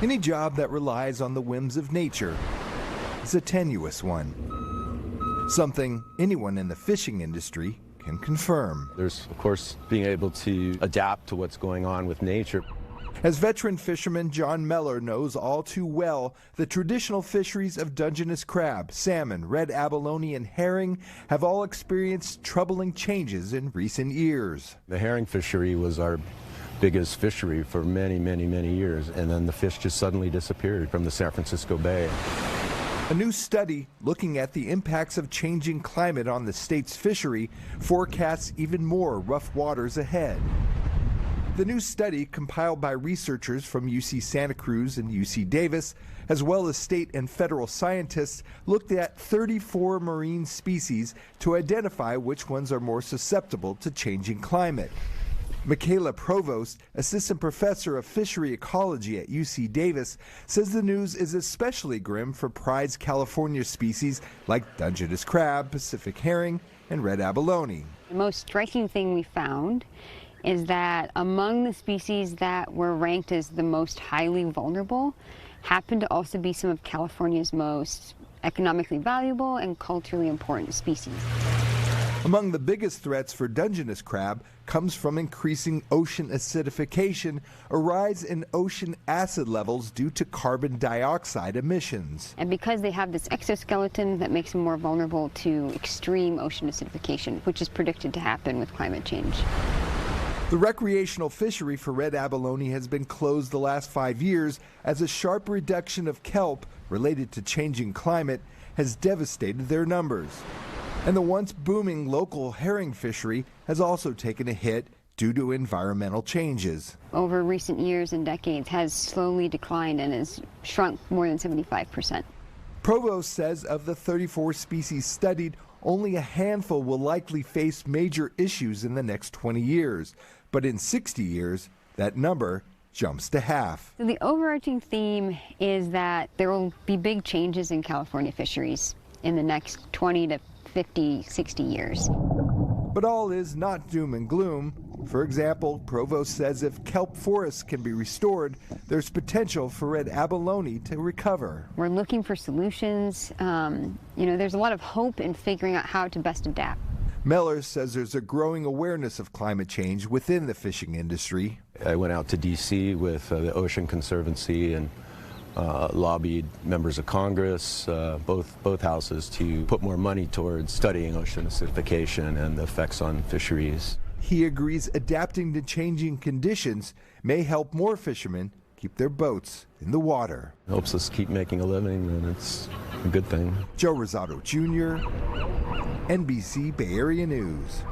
Any job that relies on the whims of nature is a tenuous one. Something anyone in the fishing industry can confirm. There's, of course, being able to adapt to what's going on with nature. As veteran fisherman John Meller knows all too well, the traditional fisheries of Dungeness crab, salmon, red abalone, and herring have all experienced troubling changes in recent years. The herring fishery was our biggest fishery for many, many, many years, and then the fish just suddenly disappeared from the San Francisco Bay. A new study looking at the impacts of changing climate on the state's fishery forecasts even more rough waters ahead. The new study, compiled by researchers from UC Santa Cruz and UC Davis, as well as state and federal scientists, looked at 34 marine species to identify which ones are more susceptible to changing climate. Michaela Provost, assistant professor of fishery ecology at UC Davis, says the news is especially grim for prized California species like Dungeness crab, Pacific herring, and red abalone. The most striking thing we found is that among the species that were ranked as the most highly vulnerable happen to also be some of California's most economically valuable and culturally important species. Among the biggest threats for Dungeness crab comes from increasing ocean acidification, a rise in ocean acid levels due to carbon dioxide emissions. And because they have this exoskeleton, that makes them more vulnerable to extreme ocean acidification, which is predicted to happen with climate change. The recreational fishery for red abalone has been closed the last 5 years as a sharp reduction of kelp related to changing climate has devastated their numbers. And the once booming local herring fishery has also taken a hit due to environmental changes. Over recent years and decades has slowly declined and has shrunk more than 75%. Provost says of the 34 species studied, only a handful will likely face major issues in the next 20 years. But in 60 years, that number jumps to half. So the overarching theme is that there will be big changes in California fisheries in the next 20 to 50, 60 years. But all is not doom and gloom. For example, Provost says if kelp forests can be restored, there's potential for red abalone to recover. We're looking for solutions. There's a lot of hope in figuring out how to best adapt. Meller says there's a growing awareness of climate change within the fishing industry. I went out to D.C. with the Ocean Conservancy and lobbied members of Congress, both houses, to put more money towards studying ocean acidification and the effects on fisheries. He agrees adapting to changing conditions may help more fishermen keep their boats in the water. It helps us keep making a living, and it's a good thing. Joe Rosato Jr., NBC Bay Area News.